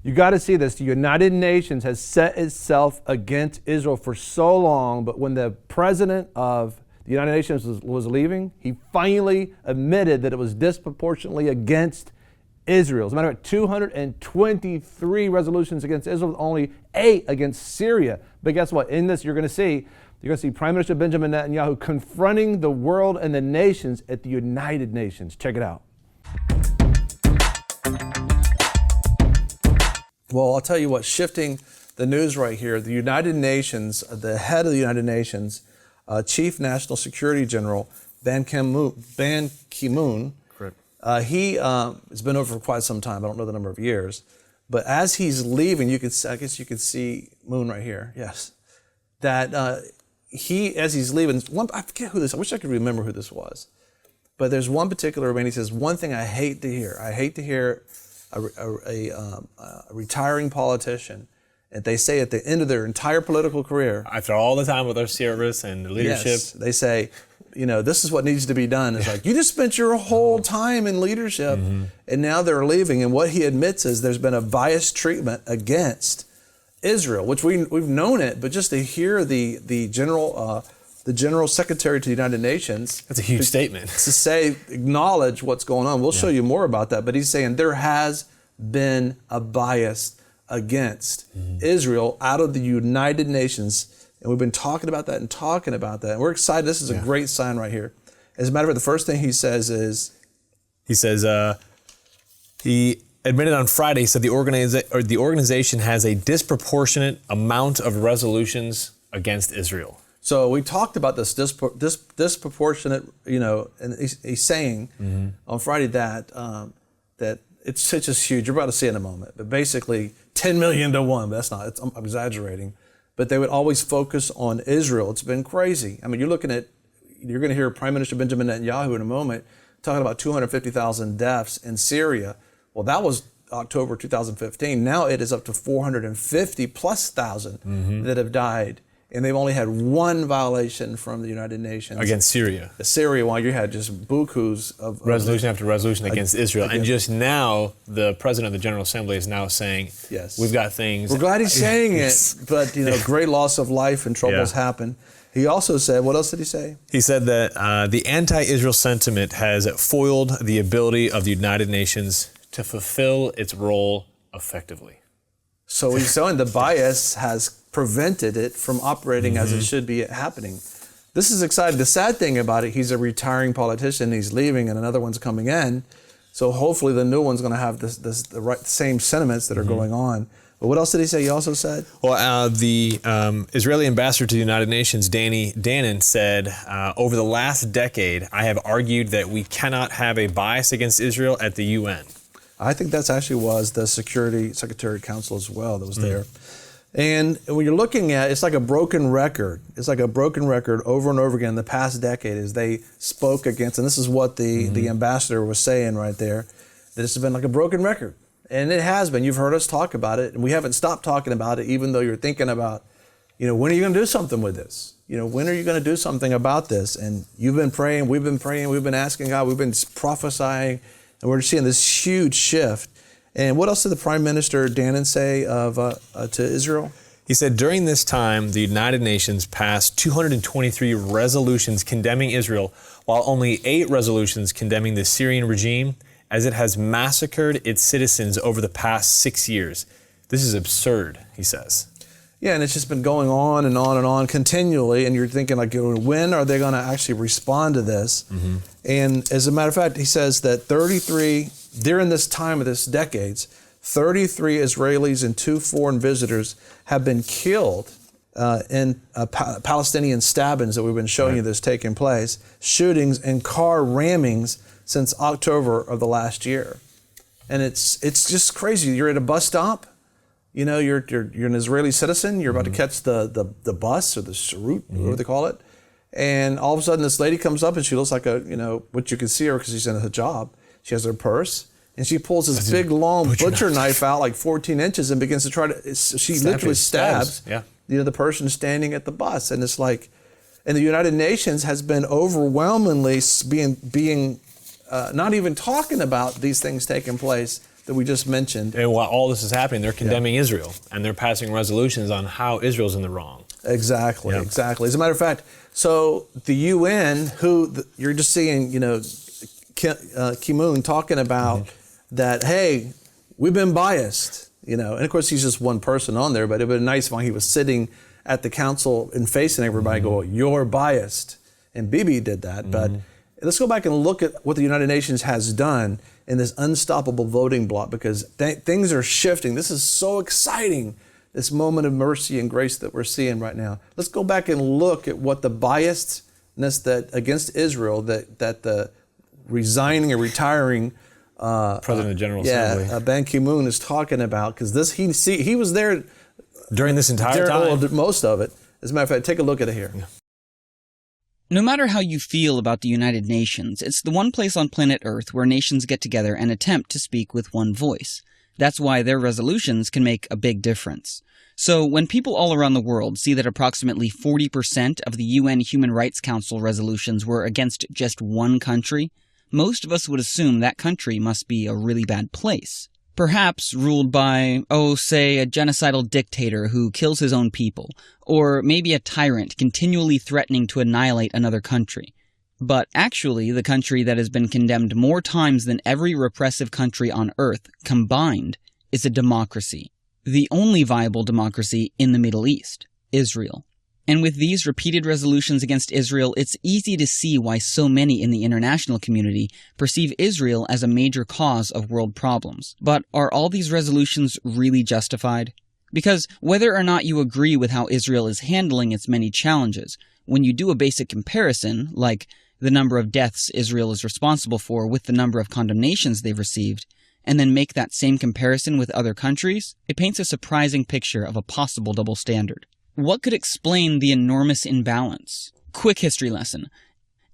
You got to see this. The United Nations has set itself against Israel for so long, but when the president of the United Nations was leaving, he finally admitted that it was disproportionately against Israel. As a matter of fact, 223 resolutions against Israel, only 8 against Syria. But guess what? In this, you're going to see Prime Minister Benjamin Netanyahu confronting the world and the nations at the United Nations. Check it out. Well, I'll tell you what, shifting the news right here, the United Nations, the head of the United Nations, Chief National Security General Ban Ki-moon, he has been over for quite some time. I don't know the number of years. But as he's leaving, I guess you could see Moon right here, yes. That as he's leaving, I forget who this, I wish I could remember who this was. But there's one particular man, he says, one thing I hate to hear. I hate to hear a retiring politician, and they say at the end of their entire political career, after all the time with their service and leadership, yes, they say, this is what needs to be done. It's like, you just spent your whole time in leadership, and now they're leaving. And what he admits is there's been a biased treatment against Israel, which we've known it, but just to hear the General Secretary to the United Nations, that's a huge statement. To acknowledge what's going on. We'll show you more about that, but he's saying there has been a bias against Israel out of the United Nations, and we've been talking about that, and we're excited. This is a great sign right here. As a matter of fact, the first thing he says is, he admitted on Friday, he said the organization has a disproportionate amount of resolutions against Israel. So we talked about this disproportionate, and he's saying on Friday that it's just huge. You're about to see it in a moment, but basically 10 million to 1. But I'm exaggerating. But they would always focus on Israel. It's been crazy. I mean, you're going to hear Prime Minister Benjamin Netanyahu in a moment talking about 250,000 deaths in Syria. Well, that was October 2015. Now it is up to 450 plus thousand that have died. And they've only had one violation from the United Nations. Against Syria. Syria, while you had just bukus of resolution after resolution against Israel. And just now, the President of the General Assembly is now saying, yes, we've got things. We're glad he's saying it, but great loss of life and troubles happen. He also said, what else did he say? He said that the anti-Israel sentiment has foiled the ability of the United Nations to fulfill its role effectively. So he's saying the bias has prevented it from operating as it should be happening. This is exciting. The sad thing about it, he's a retiring politician, he's leaving and another one's coming in. So hopefully the new one's gonna have the same sentiments that are going on. But what else did he say? He also said? Well, the Israeli ambassador to the United Nations, Danny Danon, said, over the last decade, I have argued that we cannot have a bias against Israel at the UN. I think that's actually was the Security Secretary Council as well that was there. And when you're looking at, it's like a broken record. It's like a broken record over and over again in the past decade as they spoke against, and this is what the ambassador was saying right there, that this has been like a broken record. And it has been. You've heard us talk about it, and we haven't stopped talking about it, even though you're thinking about, when are you going to do something with this? When are you going to do something about this? And you've been praying, we've been asking God, we've been prophesying, and we're seeing this huge shift. And what else did the Prime Minister Danon say to Israel? He said, during this time, the United Nations passed 223 resolutions condemning Israel, while only 8 resolutions condemning the Syrian regime, as it has massacred its citizens over the past 6 years. This is absurd, he says. Yeah, and it's just been going on and on and on continually, and you're thinking, when are they going to actually respond to this? And as a matter of fact, he says that during this time of this decades, 33 Israelis and 2 foreign visitors have been killed in Palestinian stabbings that we've been showing you this taking place, shootings and car rammings since October of the last year. And it's just crazy. You're at a bus stop, you're an Israeli citizen, you're about to catch the bus or the route, whatever they call it. And all of a sudden this lady comes up and she looks like what you can see her because she's in a hijab. She has her purse, and she pulls this big, long butcher knife out, like 14 inches, and begins to try to, she literally stabs the person standing at the bus. And it's like, and the United Nations has been overwhelmingly being not even talking about these things taking place that we just mentioned. And while all this is happening, they're condemning Israel, and they're passing resolutions on how Israel's in the wrong. Exactly, exactly. As a matter of fact, so the UN, you're just seeing, Kim Moon talking about that, hey, we've been biased, and of course he's just one person on there, but it would be nice when he was sitting at the council and facing everybody, go, you're biased. And Bibi did that, but let's go back and look at what the United Nations has done in this unstoppable voting bloc, because things are shifting. This is so exciting, this moment of mercy and grace that we're seeing right now. Let's go back and look at what the biasedness that against Israel that the resigning or retiring President of the General Assembly, Ban Ki-moon is talking about, because he was there during this entire time. Most of it. As a matter of fact, take a look at it here. Yeah. No matter how you feel about the United Nations, it's the one place on planet Earth where nations get together and attempt to speak with one voice. That's why their resolutions can make a big difference. So when people all around the world see that approximately 40% of the UN Human Rights Council resolutions were against just one country, most of us would assume that country must be a really bad place. Perhaps ruled by, say, a genocidal dictator who kills his own people, or maybe a tyrant continually threatening to annihilate another country. But actually, the country that has been condemned more times than every repressive country on Earth combined is a democracy. The only viable democracy in the Middle East, Israel. And with these repeated resolutions against Israel, it's easy to see why so many in the international community perceive Israel as a major cause of world problems. But are all these resolutions really justified? Because whether or not you agree with how Israel is handling its many challenges, when you do a basic comparison, like the number of deaths Israel is responsible for with the number of condemnations they've received, and then make that same comparison with other countries, it paints a surprising picture of a possible double standard. What could explain the enormous imbalance? Quick history lesson.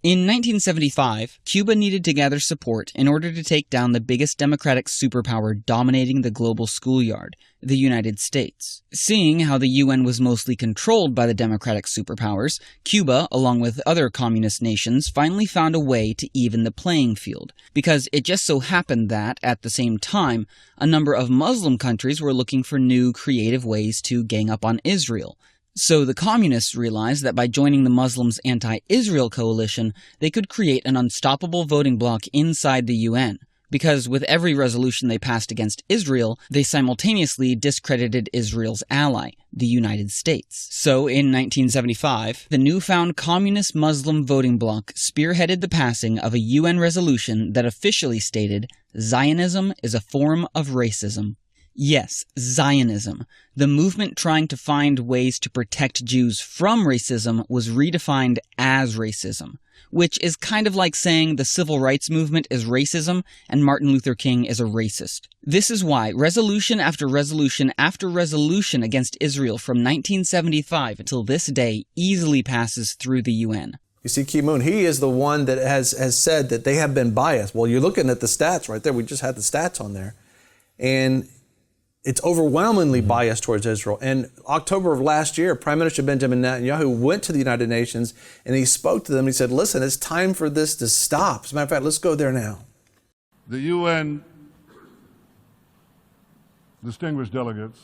In 1975, Cuba needed to gather support in order to take down the biggest democratic superpower dominating the global schoolyard, the United States. Seeing how the UN was mostly controlled by the democratic superpowers, Cuba, along with other communist nations, finally found a way to even the playing field, because it just so happened that, at the same time, a number of Muslim countries were looking for new, creative ways to gang up on Israel. So the communists realized that by joining the Muslims' anti-Israel coalition, they could create an unstoppable voting bloc inside the UN, because with every resolution they passed against Israel, they simultaneously discredited Israel's ally, the United States. So in 1975, the newfound communist Muslim voting bloc spearheaded the passing of a UN resolution that officially stated, "Zionism is a form of racism." Yes, Zionism. The movement trying to find ways to protect Jews from racism was redefined as racism, which is kind of like saying the civil rights movement is racism and Martin Luther King is a racist. This is why resolution after resolution after resolution against Israel from 1975 until this day easily passes through the UN. You see, Ki-moon, he is the one that has said that they have been biased. Well, you're looking at the stats right there. We just had the stats on there. And it's overwhelmingly biased towards Israel. In October of last year, Prime Minister Benjamin Netanyahu went to the United Nations and he spoke to them. He said, listen, it's time for this to stop. As a matter of fact, let's go there now. The UN distinguished delegates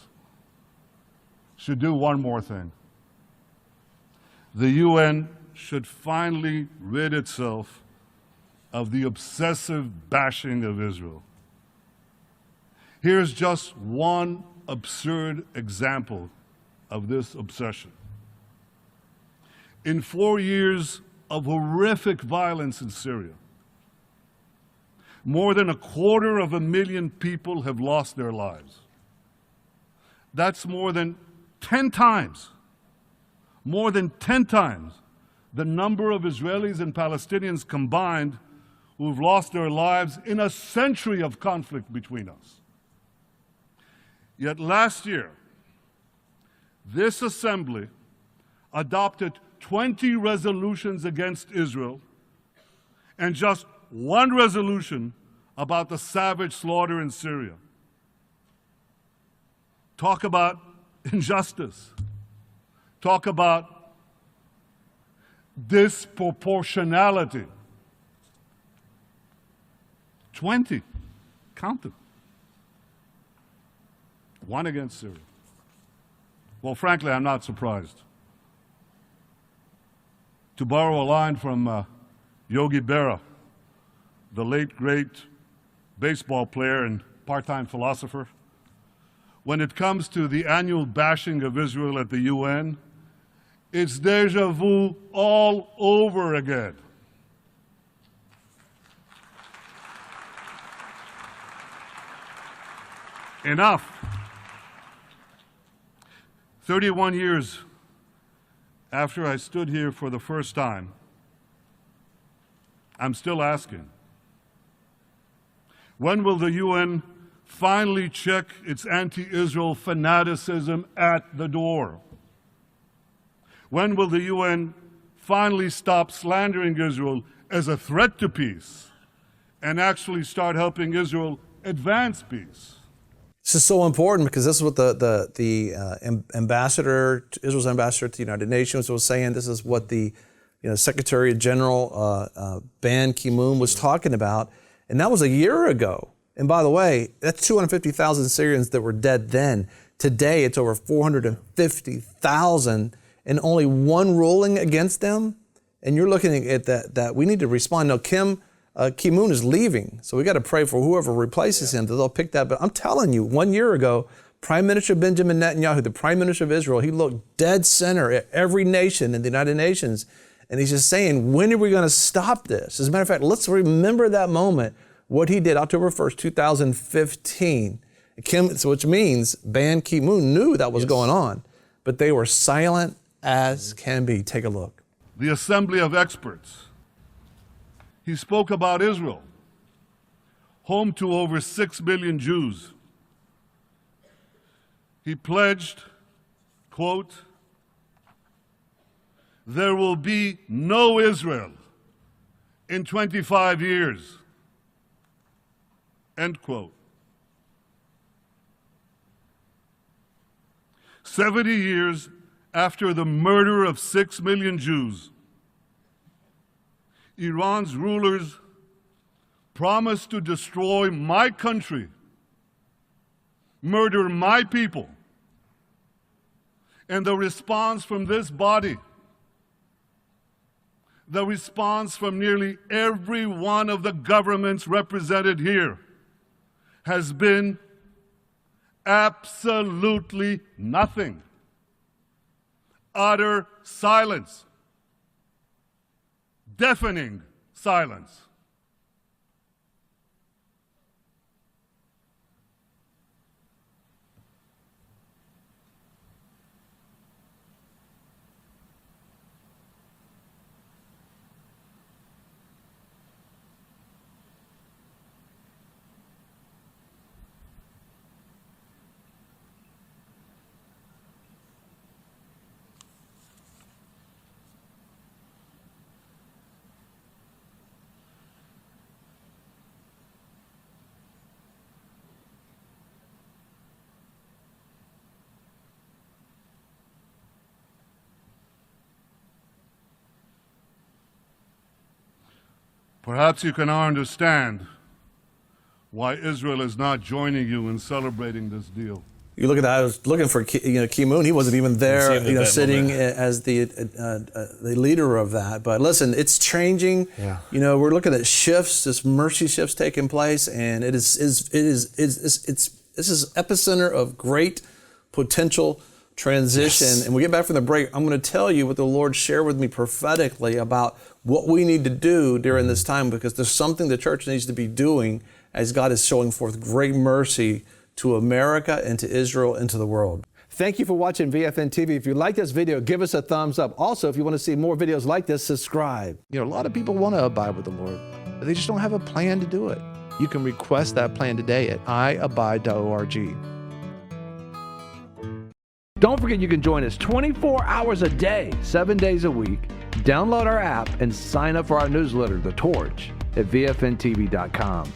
should do one more thing. The UN should finally rid itself of the obsessive bashing of Israel. Here's just one absurd example of this obsession. In 4 years of horrific violence in Syria, more than 250,000 people have lost their lives. That's more than 10 times the number of Israelis and Palestinians combined who've lost their lives in a century of conflict between us. Yet last year, this assembly adopted 20 resolutions against Israel and just one resolution about the savage slaughter in Syria. Talk about injustice. Talk about disproportionality. 20. Count them. One against Syria. Well, frankly, I'm not surprised. To borrow a line from Yogi Berra, the late, great baseball player and part-time philosopher, when it comes to the annual bashing of Israel at the UN, it's déjà vu all over again. Enough. 31 years after I stood here for the first time, I'm still asking, when will the UN finally check its anti-Israel fanaticism at the door? When will the UN finally stop slandering Israel as a threat to peace and actually start helping Israel advance peace? This is so important because this is what the ambassador, Israel's ambassador to the United Nations was saying. This is what the Secretary General Ban Ki-moon was talking about. And that was a year ago. And by the way, that's 250,000 Syrians that were dead then. Today, it's over 450,000 and only one ruling against them. And you're looking at that we need to respond. Now, Ki-moon is leaving, so we got to pray for whoever replaces him that they'll pick that. But I'm telling you, 1 year ago, Prime Minister Benjamin Netanyahu, the Prime Minister of Israel, he looked dead center at every nation in the United Nations, and he's just saying, when are we going to stop this? As a matter of fact, let's remember that moment, what he did October 1st, 2015, which means Ban Ki-moon knew that was going on, but they were silent as can be. Take a look. The assembly of experts. He spoke about Israel, home to over 6 million Jews. He pledged, quote, "There will be no Israel in 25 years," end quote. 70 years after the murder of 6 million Jews, Iran's rulers promised to destroy my country, murder my people. And the response from this body, the response from nearly every one of the governments represented here, has been absolutely nothing. Utter silence. Deafening silence. Perhaps you can now understand why Israel is not joining you in celebrating this deal. You look at that. I was looking for Ki-moon. He wasn't even there, sitting as the leader of that. But listen, it's changing. Yeah. We're looking at shifts, this mercy shifts taking place, and this is epicenter of great potential transition. Yes. And we get back from the break, I'm going to tell you what the Lord shared with me prophetically about what we need to do during this time, because there's something the church needs to be doing as God is showing forth great mercy to America and to Israel and to the world. Thank you for watching VFN TV. If you like this video, give us a thumbs up. Also, if you want to see more videos like this, subscribe. A lot of people want to abide with the Lord, but they just don't have a plan to do it. You can request that plan today at iabide.org. Don't forget you can join us 24 hours a day, 7 days a week. Download our app and sign up for our newsletter, The Torch, at vfntv.com.